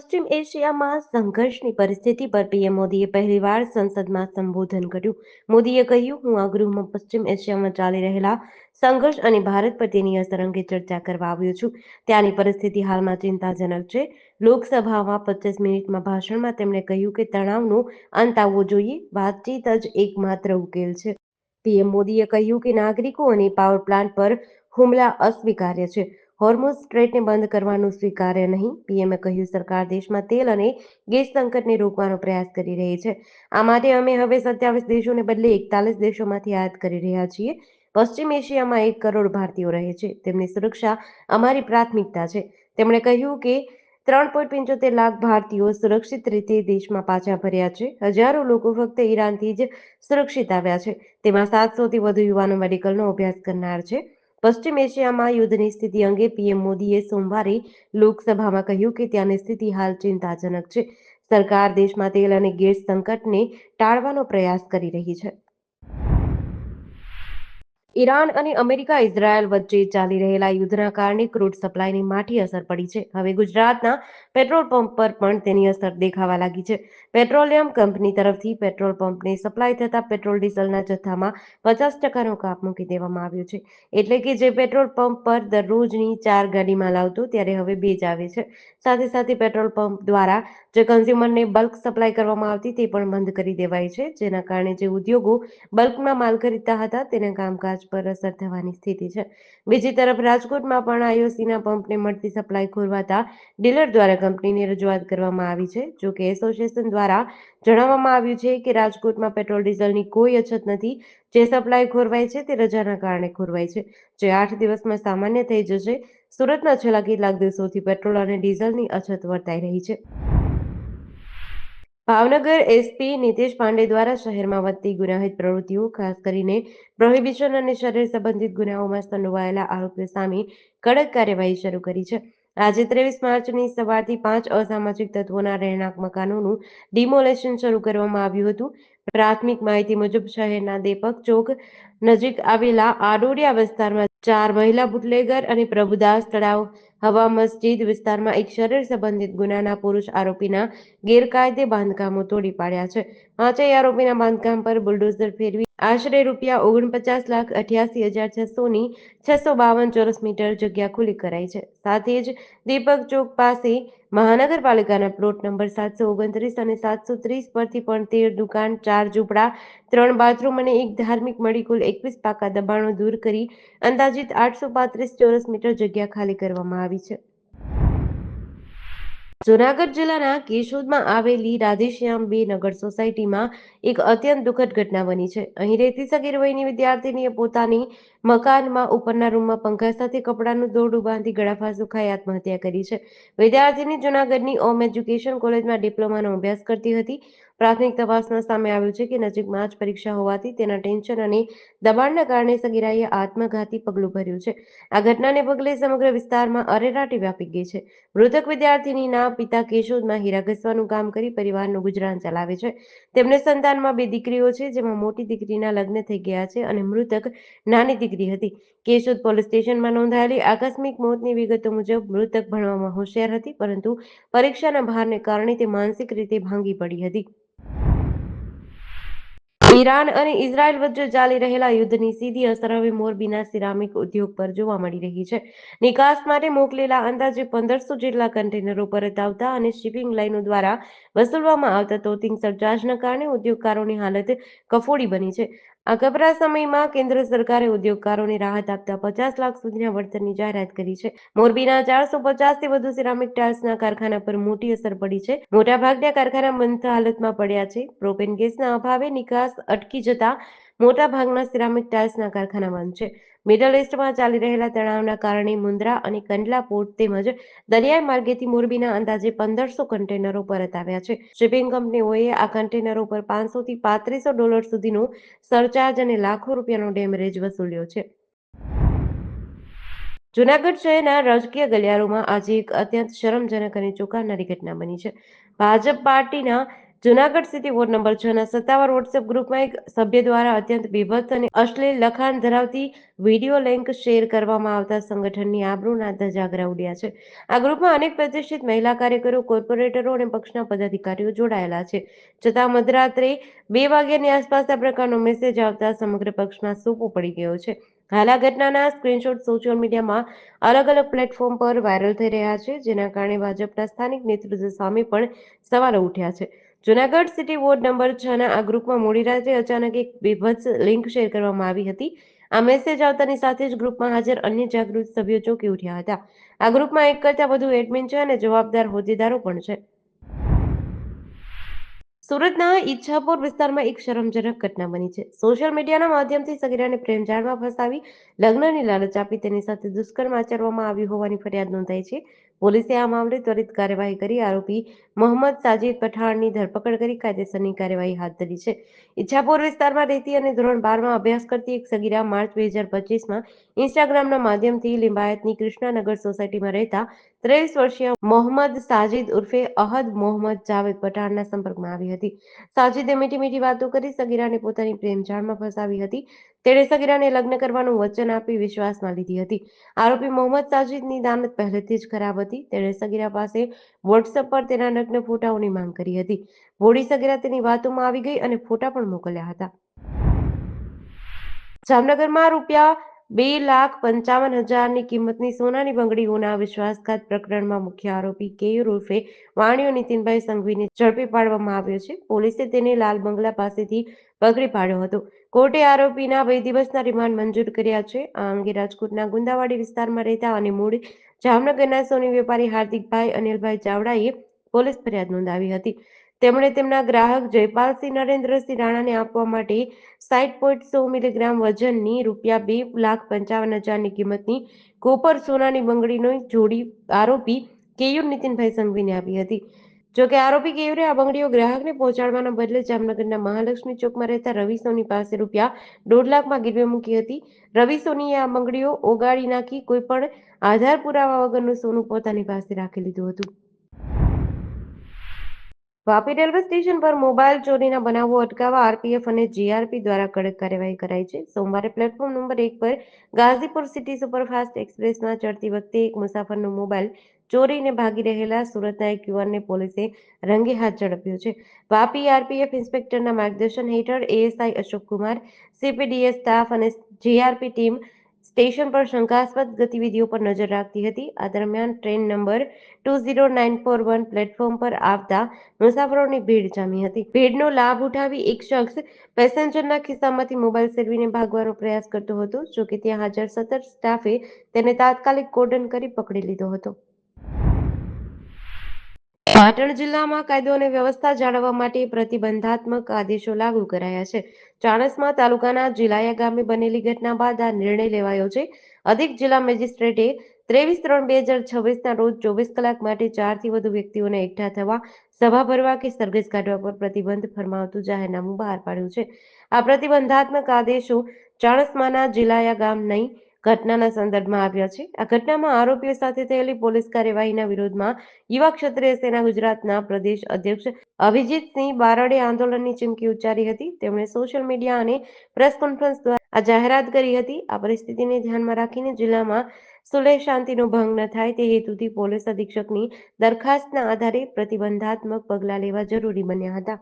પશ્ચિમ એશિયામાં સંઘર્ષની પરિસ્થિતિ પર પીએમ મોદીએ પહેલીવાર સંસદમાં સંબોધન કર્યું. મોદીએ કહ્યું, હું આ ગૃહમાં પશ્ચિમ એશિયામાં ચાલી રહેલા સંઘર્ષ અને ભારત પર તેની અસર અંગે ચર્ચા કરવા આવ્યો છું. ત્યાંની પરિસ્થિતિ હાલમાં ચિંતાજનક છે. લોકસભામાં 25 મિનિટમાં ભાષણમાં તેમણે કહ્યું કે તણાવનો અંત આવવો જોઈએ. વાતચીત જ એકમાત્ર ઉકેલ છે. પીએમ મોદીએ કહ્યું કે નાગરિકો અને પાવર પ્લાન્ટ પર હુમલા અસ્વીકાર્ય છે. હોર્મુઝ સ્ટ્રેટને બંધ કરવાનું સ્વીકાર્ય નહીં. પીએમએ કહ્યું, સરકાર દેશમાં તેલ અને ગેસ સંકટને રોકવાનો પ્રયાસ કરી રહી છે. આ માટે અમે હવે 27 દેશોને બદલે 41 દેશોમાંથી આયાત કરી રહ્યા છીએ. પશ્ચિમ એશિયામાં 1 કરોડ ભારતીયો રહે છે. તેમની સુરક્ષા અમારી પ્રાથમિકતા છે. તેમણે કહ્યું કે 3.75 લાખ ભારતીયો સુરક્ષિત રીતે દેશમાં પાછા ફર્યા છે. હજારો લોકો ફક્ત ઈરાનથી જ સુરક્ષિત આવ્યા છે. તેમાં 700થી વધુ યુવાનો મેડિકલનો અભ્યાસ કરનાર છે. પશ્ચિમ એશિયામાં યુદ્ધની સ્થિતિ અંગે પીએમ મોદીએ સોમવારે લોકસભામાં કહ્યું કે ત્યાંની સ્થિતિ હાલ ચિંતાજનક છે. સરકાર દેશમાં તેલ અને ગેસ સંકટને ટાળવાનો પ્રયાસ કરી રહી છે. ઈરાન અને અમેરિકા ઇઝરાયલ વચ્ચે ચાલી રહેલા યુદ્ધના કારણે ક્રૂડ સપ્લાયની માઠી અસર પડી છે. હવે ગુજરાતના પેટ્રોલ પંપ પર પણ તેની અસર દેખાવા લાગી છે. પેટ્રોલિયમ કંપની તરફથી પેટ્રોલ પંપને સપ્લાય થતા પેટ્રોલ ડીઝલના જથ્થામાં 50%નો કાપ મૂકી દેવામાં આવ્યો છે. એટલે કે જે પેટ્રોલ પંપ પર દરરોજની 4 ગાડી માલ આવતો ત્યારે હવે 2 જ આવે છે. સાથે સાથે પેટ્રોલ પંપ દ્વારા જે કન્ઝ્યુમરને બલ્ક સપ્લાય કરવામાં આવતી તે પણ બંધ કરી દેવાઈ છે. જેના કારણે જે ઉદ્યોગો બલ્કમાં માલ ખરીદતા હતા તેના કામકાજ પર અસર થવાની સ્થિતિ છે. બીજી તરફ રાજકોટમાં પણ આઈઓસીના પંપને મળતી સપ્લાય ખોરવાતા ડીલર દ્વારા કંપનીને રજૂઆત કરવામાં આવી છે. જો કે એસોસિએશન દ્વારા જણાવવામાં આવ્યું છે કે રાજકોટમાં પેટ્રોલ ડીઝલની કોઈ અછત નથી. જે સપ્લાય ખોરવાય છે તે રજાના કારણે ખોરવાય છે, જે 8 દિવસમાં સામાન્ય થઈ જશે. સુરતમાં છેલ્લા કેટલાક દિવસોથી પેટ્રોલ અને ડીઝલની અછત વર્તાઈ રહી છે. ભાવનગર એસપી નીતેશ પાંડે દ્વારા શહેરમાં વધતી ગુનાહિત પ્રવૃત્તિઓ, ખાસ કરીને પ્રોહિબિશન અને શરીર સંબંધિત ગુનાઓમાં સંડોવાયેલા આરોપીઓ સામે કડક કાર્યવાહી શરૂ કરી છે. આજે 23 માર્ચની સવારથી 5 અસામાજિક તત્વોના રહેણાંક મકાનોનું ડિમોલેશન શરૂ કરવામાં આવ્યું હતું. પ્રાથમિક માહિતી મુજબ શહેરના દેપક ચોક નજીક આવેલા આડોડિયા વિસ્તારમાં 4 મહિલા બુટલેગર અને પ્રભુદાસ તળાવ હવા મસ્જિદ વિસ્તારમાં એક શરીર સંબંધિત ગુનાના પુરુષ આરોપીના ગેરકાયદે બાંધકામો તોડી પાડ્યા છે. 5 આરોપીના બાંધકામ પર બુલડોઝર ફેરવી આશરે ₹49,88,600ની 652 ચોરસ મીટર જગ્યા ખુલ્લી કરાઈ છે. સાથે જ દીપક ચોક પાસે મહાનગરપાલિકાના પ્લોટ નંબર 729 અને 730 પરથી પણ 13 દુકાન, 4 ઝૂંપડા, 3 બાથરૂમ અને 1 ધાર્મિક મળી કુલ 21 પાકા દબાણો દૂર કરી અંદાજિત 835 ચોરસ મીટર જગ્યા ખાલી કરવામાં આવી છે. જૂનાગઢ જિલ્લાના કેશોદમાં આવેલી રાધેશ્યામ 2 નગર સોસાયટીમાં એક અત્યંત દુઃખદ ઘટના બની છે. અહીં રહેતી સગીર વયની વિદ્યાર્થીનીએ પોતાની મકાનમાં ઉપરના રૂમમાં પંખા સાથે કપડાનું દોરડું બાંધી ગળાફાંસો ખાઈ આત્મહત્યા કરી છે. વિદ્યાર્થીની જૂનાગઢની ઓમ એજ્યુકેશન કોલેજમાં ડિપ્લોમાનો અભ્યાસ કરતી હતી. પ્રાથમિક તપાસમાં સામે આવ્યું છે કે નજીકમાં જ પરીક્ષા હોવાથી તેના ટેન્શન અને દબાણના કારણે સગીરાએ આત્મઘાતી પગલું ભર્યું છે. આ ઘટનાને પગલે સમગ્ર વિસ્તારમાં અરેરાટી વ્યાપી ગઈ છે. મૃતક વિદ્યાર્થીનીના પિતા કેશોદમાં હીરા ઘસવાનું કામ કરી પરિવારનું ગુજરાન ચલાવે છે. તેમને સંતાનમાં 2 દીકરીઓ છે, જેમાં મોટી દીકરીના લગ્ન થઈ ગયા છે અને મૃતક નાની દીકરી હતી. કેશોદ પોલીસ સ્ટેશનમાં નોંધાયેલી આકસ્મિક મોતની વિગતો મુજબ મૃતક ભણવામાં હોશિયાર હતી, પરંતુ પરીક્ષાના ભારને કારણે તે માનસિક રીતે ભાંગી પડી હતી. ઈરાન અને ઇઝરાયલ વચ્ચે ચાલી રહેલા યુદ્ધની સીધી અસર હવે મોરબીના સિરામિક ઉદ્યોગ પર જોવા મળી રહી છે. નિકાસ માટે મોકલેલા અંદાજે 1500 જેટલા કન્ટેનરો પરત આવતા અને શિપિંગ લાઇનો દ્વારા વસૂલવામાં આવતા તોતિંગ સરચાર્જના કારણે ઉદ્યોગકારોની હાલત કફોડી બની છે. આ કપરા સમયમાં કેન્દ્ર સરકારે ઉદ્યોગકારોને રાહત આપતા 50 લાખ સુધીના વળતરની જાહેરાત કરી છે. મોરબીના 450થી વધુ સિરામિક ટાઇલ્સના કારખાના પર મોટી અસર પડી છે. મોટાભાગના કારખાના બંધ હાલતમાં પડ્યા છે. પ્રોપેન ગેસના અભાવે નિકાસ અટકી જતા મોટાભાગના સિરામિક ટાઇલ્સના કારખાના બંધ છે. મિડલ ઈસ્ટમાં ચાલી રહેલા તણાવના કારણે મુન્દ્રા અને કંડલા પોર્ટ તેમજ દરિયાઈ માર્ગેથી મોરબીના અંદાજે 1500 કન્ટેનરો પરત આવ્યા છે. શિપિંગ કંપનીઓએ આ કન્ટેનરો પર $500થી $3500 સુધીનો સરચાર્જ અને લાખો રૂપિયાનો ડેમરેજ વસૂલ્યો છે. જૂનાગઢ શહેરના રાજકીય ગલિયારોમાં આજે એક અત્યંત શરમજનક અને ચોંકાવનારી ઘટના બની છે. ભાજપ પાર્ટીના જૂનાગઢ સિટી વોર્ડ નંબર 6 ના સત્તાવાર વોટ્સએપ ગ્રુપમાં એક સભ્ય દ્વારા અત્યંત બીભત્સ અને અશ્લીલ લખાણ ધરાવતી વિડીયો લિંક શેર કરવામાં આવતા સંગઠનની આબરૂના ધજાગરા ઉડ્યા છે. આ ગ્રુપમાં અનેક પ્રતિષ્ઠિત મહિલા કાર્યકરો, કોર્પોરેટરો અને પક્ષના પદાધિકારીઓ જોડાયેલા છે. છતાં મધરાત્રે 2 વાગ્યાની આસપાસ આ પ્રકારનો મેસેજ આવતા સમગ્ર પક્ષમાં સૂકો પડી ગયો છે. હાલ આ ઘટનાના સ્ક્રીનશોટ સોશિયલ મીડિયામાં અલગ-અલગ પ્લેટફોર્મ પર વાયરલ થઈ રહ્યા છે, જેના કારણે ભાજપના સ્થાનિક નેતૃત્વ સામે પણ સવાલો ઉઠ્યા છે. જૂનાગઢ સિટી વોર્ડ નંબર 6 ના આ ગ્રુપમાં મોડી રાત્રે અચાનક એક બીભત્સ લિંક શેર કરવામાં આવી હતી. આ મેસેજ આવતાની સાથે જ ગ્રુપમાં હાજર અન્ય જાગૃત સભ્યો ચોંકી ઉઠ્યા હતા. આ ગ્રુપમાં એક કરતાં વધુ એડમિન છે અને જવાબદાર હોદ્દેદારો પણ છે. સુરતના ઈચ્છાપુર વિસ્તારમાં એક શરમજનક ઘટના બની છે. સોશિયલ મીડિયાના માધ્યમથી સગીરાને પ્રેમજાળમાં ફસાવી લગ્નની લાલચ આપી તેની સાથે દુષ્કર્મ આચરવામાં આવ્યું હોવાની ફરિયાદ નોંધાઈ છે. પોલીસે આ મામલે ત્વરિત કાર્યવાહી કરી આરોપી મોહમ્મદ સાજીદ પઠાણની ધરપકડ કરી કાયદેસરની કાર્યવાહી હાથ ધરી છે. ઈચ્છાપુર વિસ્તારમાં રહેતી અને ધોરણ 12માં અભ્યાસ કરતી એક સગીરા માર્ચ 2025માં ઇન્સ્ટાગ્રામના માધ્યમથી લિંબાયતની કૃષ્ણાનગર સોસાયટીમાં રહેતા 23 વર્ષીય મોહમ્મદ સાજીદ ઉર્ફે અહદ મોહમ્મદ જાવેદ પઠાણના સંપર્કમાં આવી હતી. સાજીદે મીઠી મીઠી વાતો કરી સગીરાને પોતાની પ્રેમજાળમાં ફસાવી હતી. તેણે સગીરાને લગ્ન કરવાનું વચન આપી વિશ્વાસમાં લીધી હતી. આરોપી મોહમ્મદ સાજીદની દાનત પહેલેથી જ ખરાબ હતી. તેણે સગીરા પાસે વોટ્સએપ પર તેના નગ્ન ફોટાઓની માંગ કરી હતી. ભોળી સગીરા તેની વાતોમાં આવી ગઈ અને ફોટા પણ મોકલ્યા હતા. જામનગરમાં રૂપિયા 2,55,000ની કિંમતની સોનાની બંગડીઓના વિશ્વાસઘાત પ્રકરણમાં મુખ્ય આરોપી કેયુર ઉર્ફે વાણિયો નીતિનભાઈ સંઘવીને ઝડપી પાડવામાં આવ્યો છે. પોલીસે તેને લાલ બંગલા પાસેથી પકડી પાડ્યો હતો. કોર્ટે આરોપીના 2 દિવસના રિમાન્ડ મંજૂર કર્યા છે. આ અંગે રાજકોટના ગુંદાવાડી વિસ્તારમાં રહેતા અને મૂળ જામનગરના સોની વેપારી હાર્દિકભાઈ અનિલભાઈ ચાવડાએ પોલીસ ફરિયાદ નોંધાવી હતી. તેમણે તેમના ગ્રાહક જયપાલસિંહ નરેન્દ્રસિંહ રાણાને આપવા માટે 60.100 મિલીગ્રામ વજનની રૂપિયા 2,55,000ની કિંમતની કોપર સોનાની બંગડીની જોડી આરોપી કેયુર નીતિનભાઈ સંઘવીને આપી હતી. જોકે આરોપી કેયુરે આ બંગડીઓ ગ્રાહકને પહોંચાડવાના બદલે જામનગરના મહાલક્ષ્મી ચોકમાં રહેતા રવિ સોની પાસે રૂપિયા 1.5 લાખમાં ગીરવે મૂકી હતી. રવિ સોનીએ આ બંગડીઓ ઓગાળી નાખી કોઈ પણ આધાર પુરાવા વગરનું સોનું પોતાની પાસે રાખી લીધું હતું. વાપી રેલવે સ્ટેશન પર મોબાઈલ ચોરીના બનાવો અટકાવવા આરપીએફ અને જીઆરપી દ્વારા કડક કાર્યવાહી કરાઈ છે. સોમવારે પ્લેટફોર્મ નંબર 1 પર ગાઝીપુર સિટી સુપરફાસ્ટ એક્સપ્રેસમાં ચડતી વખતે એક મુસાફરનો મોબાઈલ ચોરીને ભાગી રહેલા સુરતના એક યુવાનને પોલીસે રંગે હાથ ઝડપ્યો છે. વાપી આરપીએફ ઇન્સ્પેક્ટરના માર્ગદર્શન હેઠળ એએસઆઈ અશોક કુમાર, સીપીડીએસ સ્ટાફ અને જીઆરપી ટીમ સ્ટેશન પર શંકાસ્પદ ગતિવિધિઓ પર નજર રાખતી હતી. આ દરમિયાન ટ્રેન નંબર 20941 પ્લેટફોર્મ પર આવતા મુસાફરોની ભીડ જામી હતી. ભીડનો લાભ ઉઠાવી એક શખ્સ પેસેન્જરના ખિસ્સામાંથી મોબાઈલ સેરવીને ભાગવાનો પ્રયાસ કરતો હતો. જોકે ત્યાં હાજર સતર્ક સ્ટાફે તેને તાત્કાલિક કોર્ડન કરી પકડી લીધો હતો. પાટણ જિલ્લામાં કાયદો અને વ્યવસ્થા જાળવવા માટે પ્રતિબંધાત્મક આદેશો લાગુ કરાયા છે. ચાણસ્મા તાલુકાના જીલાયા ગામે બનેલી ઘટના બાદ આ નિર્ણય લેવાયો છે. અધિક જિલ્લા મેજિસ્ટ્રેટે 23/3/2026ના રોજ 24 કલાક માટે 4થી વધુ વ્યક્તિઓને એકઠા થવા, સભા ભરવા કે સરઘસ કાઢવા પર પ્રતિબંધ ફરમાવતું જાહેરનામું બહાર પાડ્યું છે. આ પ્રતિબંધાત્મક આદેશો ચાણસ્માના જીલાયા ગામની ઘટનાના સંદર્ભમાં આવ્યા છે. આ ઘટનામાં આરોપીઓ સાથે થયેલી પોલીસ કાર્યવાહીના વિરોધમાં યુવા ક્ષત્રિય સેના ગુજરાતના પ્રદેશ અધ્યક્ષ અભિજીતસિંહ બારડે આંદોલનની ચીમકી ઉચ્ચારી હતી. તેમણે સોશિયલ મીડિયા અને પ્રેસ કોન્ફરન્સ દ્વારા આ જાહેરાત કરી હતી. આ પરિસ્થિતિને ધ્યાનમાં રાખીને જિલ્લામાં સુલેહ શાંતિનો ભંગ ન થાય તે હેતુથી પોલીસ અધિક્ષકની દરખાસ્તના આધારે પ્રતિબંધાત્મક પગલાં લેવા જરૂરી બન્યા હતા.